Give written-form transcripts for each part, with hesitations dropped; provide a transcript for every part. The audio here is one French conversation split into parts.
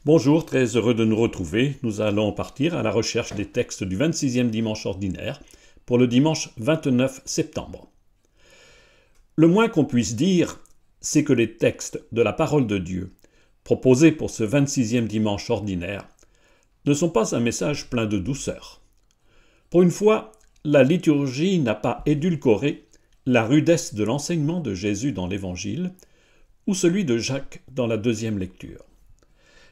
Bonjour, très heureux de nous retrouver. Nous allons partir à la recherche des textes du 26e dimanche ordinaire pour le dimanche 29 septembre. Le moins qu'on puisse dire, c'est que les textes de la parole de Dieu proposés pour ce 26e dimanche ordinaire ne sont pas un message plein de douceur. Pour une fois, la liturgie n'a pas édulcoré la rudesse de l'enseignement de Jésus dans l'Évangile ou celui de Jacques dans la deuxième lecture.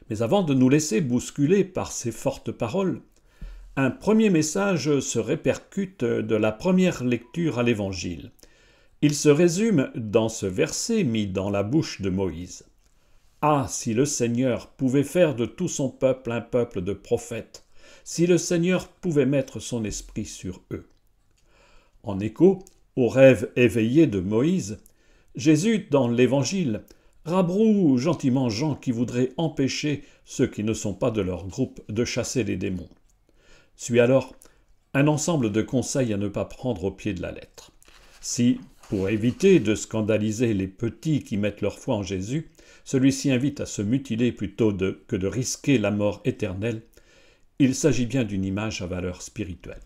Mais avant de nous laisser bousculer par ces fortes paroles, un premier message se répercute de la première lecture à l'Évangile. Il se résume dans ce verset mis dans la bouche de Moïse. « Ah, si le Seigneur pouvait faire de tout son peuple un peuple de prophètes, si le Seigneur pouvait mettre son esprit sur eux. » En écho au rêve éveillé de Moïse, Jésus, dans l'Évangile, rabroue gentiment Jean qui voudrait empêcher ceux qui ne sont pas de leur groupe de chasser les démons. Suit alors un ensemble de conseils à ne pas prendre au pied de la lettre. Si, pour éviter de scandaliser les petits qui mettent leur foi en Jésus, celui-ci invite à se mutiler plutôt que de risquer la mort éternelle, il s'agit bien d'une image à valeur spirituelle.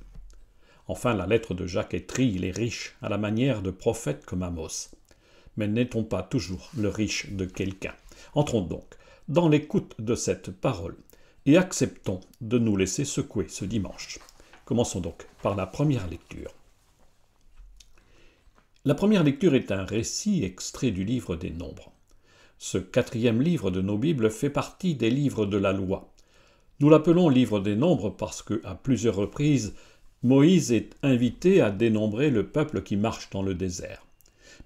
Enfin, la lettre de Jacques étrie les riches à la manière de prophètes comme Amos. Mais n'est-on pas toujours le riche de quelqu'un? Entrons donc dans l'écoute de cette parole et acceptons de nous laisser secouer ce dimanche. Commençons donc par la première lecture. La première lecture est un récit extrait du livre des Nombres. Ce quatrième livre de nos Bibles fait partie des livres de la loi. Nous l'appelons livre des Nombres parce que, à plusieurs reprises, Moïse est invité à dénombrer le peuple qui marche dans le désert.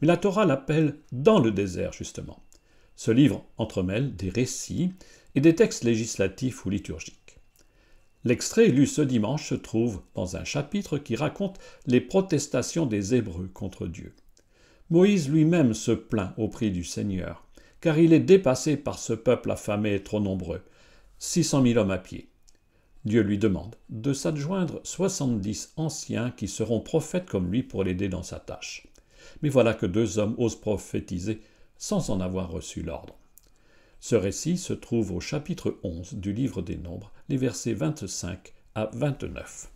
Mais la Torah l'appelle « dans le désert » justement. Ce livre entremêle des récits et des textes législatifs ou liturgiques. L'extrait lu ce dimanche se trouve dans un chapitre qui raconte les protestations des Hébreux contre Dieu. Moïse lui-même se plaint auprès du Seigneur, car il est dépassé par ce peuple affamé et trop nombreux, 600 000 hommes à pied. Dieu lui demande de s'adjoindre 70 anciens qui seront prophètes comme lui pour l'aider dans sa tâche. Mais voilà que 2 hommes osent prophétiser sans en avoir reçu l'ordre. Ce récit se trouve au chapitre 11 du livre des Nombres, les versets 25 à 29.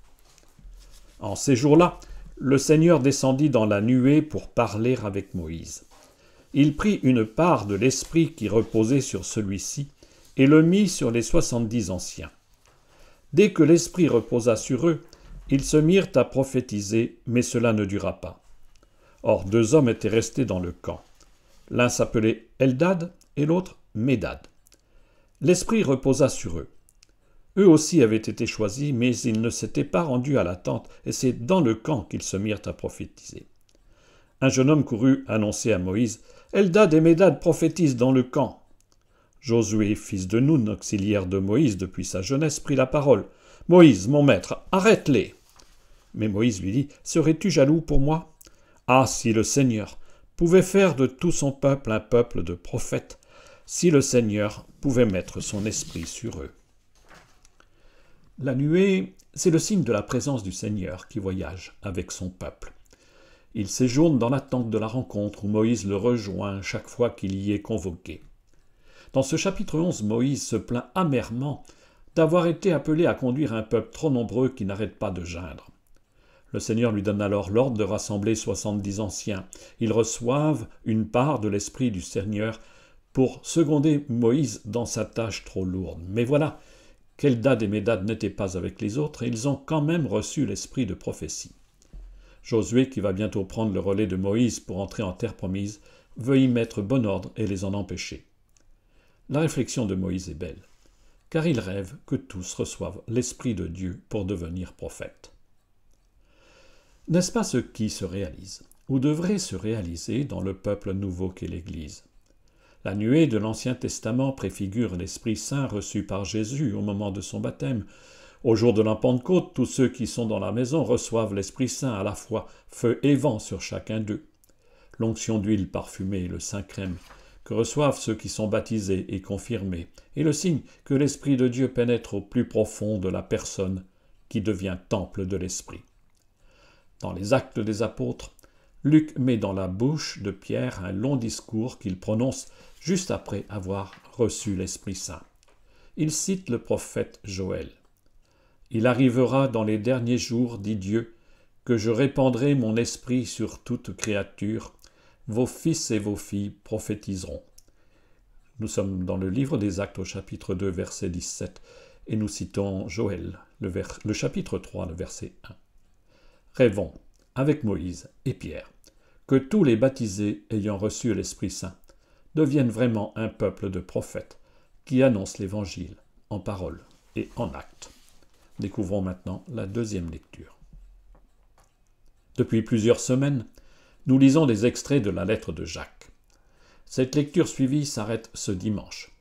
En ces jours-là, le Seigneur descendit dans la nuée pour parler avec Moïse. Il prit une part de l'esprit qui reposait sur celui-ci et le mit sur les 70 anciens. Dès que l'esprit reposa sur eux, ils se mirent à prophétiser, mais cela ne dura pas. Or 2 hommes étaient restés dans le camp. L'un s'appelait Eldad et l'autre Médad. L'esprit reposa sur eux. Eux aussi avaient été choisis, mais ils ne s'étaient pas rendus à la tente, et c'est dans le camp qu'ils se mirent à prophétiser. Un jeune homme courut annoncer à Moïse « Eldad et Médad prophétisent dans le camp ». Josué, fils de Nun, auxiliaire de Moïse depuis sa jeunesse, prit la parole. « Moïse, mon maître, arrête-les » Mais Moïse lui dit « Serais-tu jaloux pour moi ?» Ah, si le Seigneur pouvait faire de tout son peuple un peuple de prophètes, si le Seigneur pouvait mettre son esprit sur eux. La nuée, c'est le signe de la présence du Seigneur qui voyage avec son peuple. Il séjourne dans l'attente de la rencontre où Moïse le rejoint chaque fois qu'il y est convoqué. Dans ce chapitre 11, Moïse se plaint amèrement d'avoir été appelé à conduire un peuple trop nombreux qui n'arrête pas de geindre. Le Seigneur lui donne alors l'ordre de rassembler 70 anciens. Ils reçoivent une part de l'esprit du Seigneur pour seconder Moïse dans sa tâche trop lourde. Mais voilà qu'Eldad et Médad n'étaient pas avec les autres et ils ont quand même reçu l'esprit de prophétie. Josué, qui va bientôt prendre le relais de Moïse pour entrer en terre promise, veut y mettre bon ordre et les en empêcher. La réflexion de Moïse est belle, car il rêve que tous reçoivent l'esprit de Dieu pour devenir prophètes. N'est-ce pas ce qui se réalise, ou devrait se réaliser dans le peuple nouveau qu'est l'Église? La nuée de l'Ancien Testament préfigure l'Esprit Saint reçu par Jésus au moment de son baptême. Au jour de la Pentecôte, tous ceux qui sont dans la maison reçoivent l'Esprit Saint à la fois feu et vent sur chacun d'eux. L'onction d'huile parfumée, le Saint-Crème, que reçoivent ceux qui sont baptisés et confirmés, est le signe que l'Esprit de Dieu pénètre au plus profond de la personne qui devient temple de l'Esprit. Dans les Actes des Apôtres, Luc met dans la bouche de Pierre un long discours qu'il prononce juste après avoir reçu l'Esprit Saint. il cite le prophète Joël. « Il arrivera dans les derniers jours, dit Dieu, que je répandrai mon esprit sur toute créature. Vos fils et vos filles prophétiseront. » Nous sommes dans le livre des Actes au chapitre 2, verset 17, et nous citons Joël, le chapitre 3, le verset 1. Rêvons, avec Moïse et Pierre, que tous les baptisés ayant reçu l'Esprit Saint deviennent vraiment un peuple de prophètes qui annoncent l'Évangile en parole et en actes. Découvrons maintenant la deuxième lecture. Depuis plusieurs semaines, nous lisons des extraits de la lettre de Jacques. Cette lecture suivie s'arrête ce dimanche.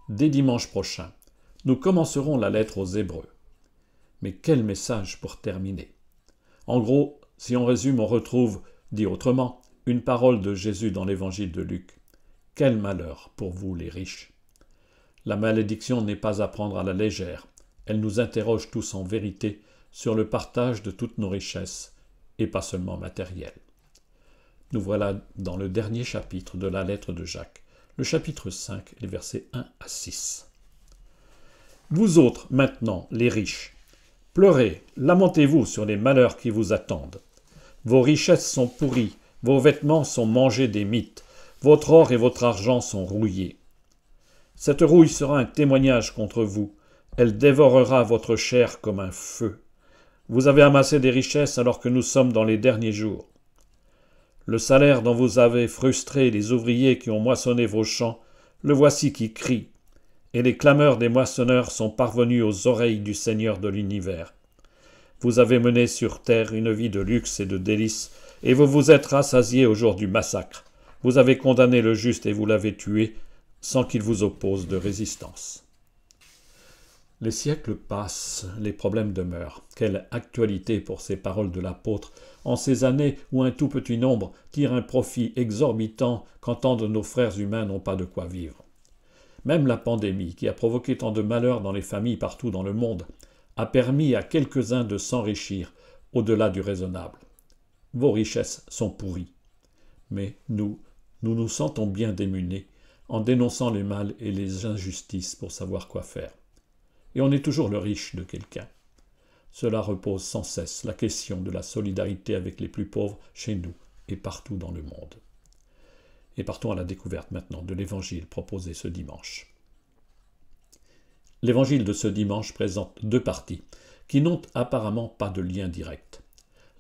Dès dimanche prochain, nous commencerons la lettre aux Hébreux. Mais quel message pour terminer! En gros, si on résume, on retrouve, dit autrement, une parole de Jésus dans l'évangile de Luc. Quel malheur pour vous les riches! La malédiction n'est pas à prendre à la légère. Elle nous interroge tous en vérité sur le partage de toutes nos richesses, et pas seulement matérielles. Nous voilà dans le dernier chapitre de la lettre de Jacques, le chapitre 5, les versets 1 à 6. Vous autres, maintenant, les riches, pleurez, lamentez-vous sur les malheurs qui vous attendent. Vos richesses sont pourries, vos vêtements sont mangés des mites, votre or et votre argent sont rouillés. Cette rouille sera un témoignage contre vous, elle dévorera votre chair comme un feu. Vous avez amassé des richesses alors que nous sommes dans les derniers jours. Le salaire dont vous avez frustré les ouvriers qui ont moissonné vos champs, le voici qui crie, et les clameurs des moissonneurs sont parvenues aux oreilles du Seigneur de l'univers. Vous avez mené sur terre une vie de luxe et de délices, et vous vous êtes rassasiés au jour du massacre. Vous avez condamné le juste et vous l'avez tué, sans qu'il vous oppose de résistance. Les siècles passent, les problèmes demeurent. Quelle actualité pour ces paroles de l'apôtre, en ces années où un tout petit nombre tire un profit exorbitant quand tant de nos frères humains n'ont pas de quoi vivre. Même la pandémie, qui a provoqué tant de malheurs dans les familles partout dans le monde, a permis à quelques-uns de s'enrichir au-delà du raisonnable. Vos richesses sont pourries. Mais nous nous sentons bien démunis en dénonçant les mal et les injustices pour savoir quoi faire. Et on est toujours le riche de quelqu'un. Cela repose sans cesse la question de la solidarité avec les plus pauvres chez nous et partout dans le monde. Et partons à la découverte maintenant de l'évangile proposé ce dimanche. L'évangile de ce dimanche présente deux parties qui n'ont apparemment pas de lien direct.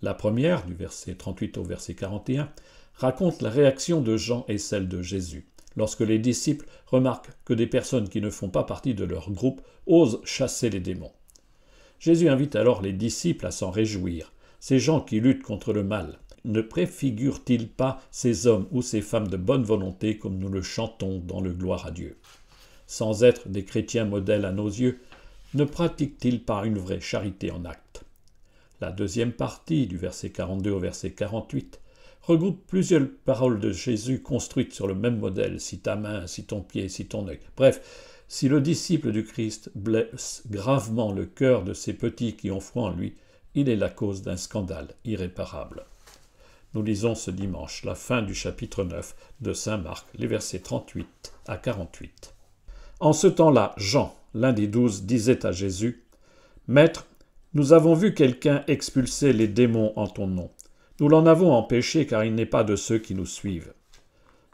La première, du verset 38 au verset 41, raconte la réaction de Jean et celle de Jésus, lorsque les disciples remarquent que des personnes qui ne font pas partie de leur groupe osent chasser les démons. Jésus invite alors les disciples à s'en réjouir, ces gens qui luttent contre le mal. Ne préfigurent-ils pas ces hommes ou ces femmes de bonne volonté comme nous le chantons dans le Gloire à Dieu? Sans être des chrétiens modèles à nos yeux, ne pratiquent-ils pas une vraie charité en acte? La deuxième partie, du verset 42 au verset 48, regroupe plusieurs paroles de Jésus construites sur le même modèle, si ta main, si ton pied, si ton œil. Bref, si le disciple du Christ blesse gravement le cœur de ces petits qui ont foi en lui, il est la cause d'un scandale irréparable. Nous lisons ce dimanche la fin du chapitre 9 de saint Marc, les versets 38 à 48. En ce temps-là, Jean, l'un des 12, disait à Jésus, « Maître, nous avons vu quelqu'un expulser les démons en ton nom. Nous l'en avons empêché car il n'est pas de ceux qui nous suivent. »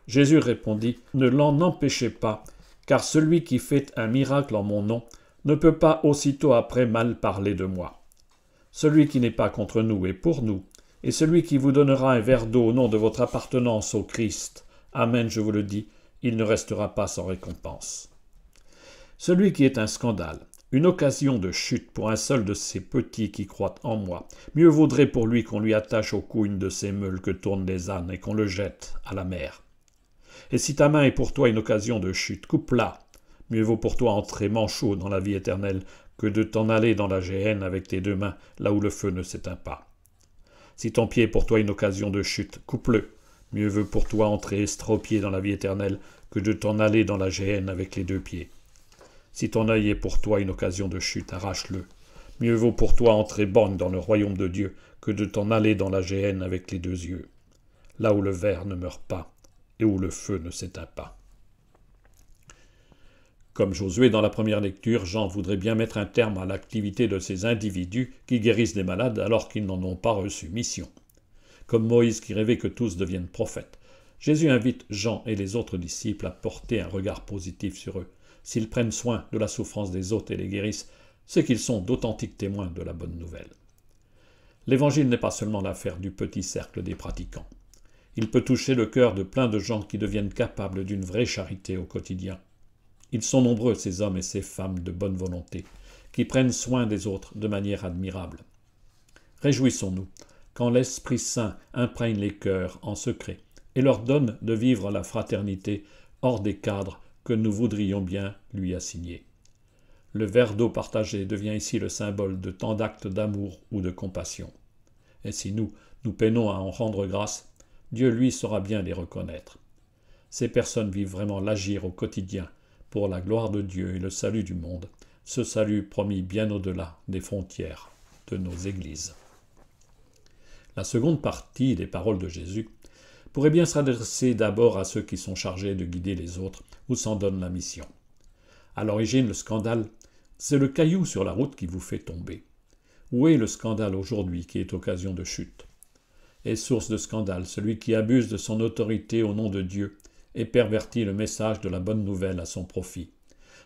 Jésus répondit, « Ne l'en empêchez pas, car celui qui fait un miracle en mon nom ne peut pas aussitôt après mal parler de moi. Celui qui n'est pas contre nous est pour nous, et celui qui vous donnera un verre d'eau au nom de votre appartenance au Christ, amen, je vous le dis, il ne restera pas sans récompense. Celui qui est un scandale, une occasion de chute pour un seul de ces petits qui croient en moi, mieux vaudrait pour lui qu'on lui attache au cou une de ces meules que tournent les ânes et qu'on le jette à la mer. Et si ta main est pour toi une occasion de chute, coupe-la. Mieux vaut pour toi entrer manchot dans la vie éternelle que de t'en aller dans la géhenne avec tes deux mains, là où le feu ne s'éteint pas. Si ton pied est pour toi une occasion de chute, coupe-le. Mieux vaut pour toi entrer estropié dans la vie éternelle que de t'en aller dans la géhenne avec les deux pieds. Si ton œil est pour toi une occasion de chute, arrache-le. Mieux vaut pour toi entrer borgne dans le royaume de Dieu que de t'en aller dans la géhenne avec les deux yeux, là où le ver ne meurt pas et où le feu ne s'éteint pas. Comme Josué dans la première lecture, Jean voudrait bien mettre un terme à l'activité de ces individus qui guérissent des malades alors qu'ils n'en ont pas reçu mission. Comme Moïse qui rêvait que tous deviennent prophètes, Jésus invite Jean et les autres disciples à porter un regard positif sur eux. S'ils prennent soin de la souffrance des autres et les guérissent, c'est qu'ils sont d'authentiques témoins de la bonne nouvelle. L'Évangile n'est pas seulement l'affaire du petit cercle des pratiquants. Il peut toucher le cœur de plein de gens qui deviennent capables d'une vraie charité au quotidien. Ils sont nombreux, ces hommes et ces femmes de bonne volonté, qui prennent soin des autres de manière admirable. Réjouissons-nous quand l'Esprit Saint imprègne les cœurs en secret et leur donne de vivre la fraternité hors des cadres que nous voudrions bien lui assigner. Le verre d'eau partagé devient ici le symbole de tant d'actes d'amour ou de compassion. Et si nous peinons à en rendre grâce, Dieu, lui, saura bien les reconnaître. Ces personnes vivent vraiment l'agir au quotidien pour la gloire de Dieu et le salut du monde, ce salut promis bien au-delà des frontières de nos églises. La seconde partie des paroles de Jésus pourrait bien s'adresser d'abord à ceux qui sont chargés de guider les autres ou s'en donnent la mission. À l'origine, le scandale, c'est le caillou sur la route qui vous fait tomber. Où est le scandale aujourd'hui qui est occasion de chute? Est source de scandale celui qui abuse de son autorité au nom de Dieu et pervertit le message de la bonne nouvelle à son profit.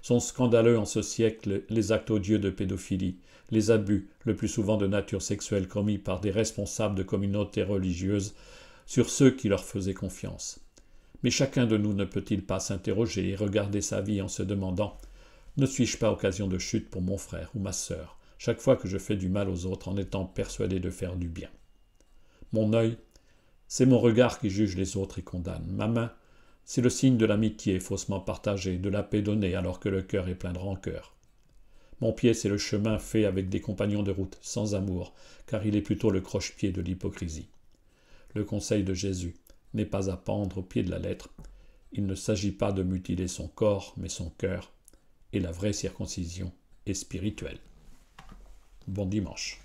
Sont scandaleux en ce siècle les actes odieux de pédophilie, les abus, le plus souvent de nature sexuelle, commis par des responsables de communautés religieuses sur ceux qui leur faisaient confiance. Mais chacun de nous ne peut-il pas s'interroger et regarder sa vie en se demandant « Ne suis-je pas occasion de chute pour mon frère ou ma sœur, chaque fois que je fais du mal aux autres en étant persuadé de faire du bien ?» Mon œil, c'est mon regard qui juge les autres et condamne. Ma main, c'est le signe de l'amitié faussement partagée, de la paix donnée alors que le cœur est plein de rancœur. Mon pied, c'est le chemin fait avec des compagnons de route, sans amour, car il est plutôt le croche-pied de l'hypocrisie. Le conseil de Jésus n'est pas à pendre au pied de la lettre. Il ne s'agit pas de mutiler son corps, mais son cœur, et la vraie circoncision est spirituelle. Bon dimanche.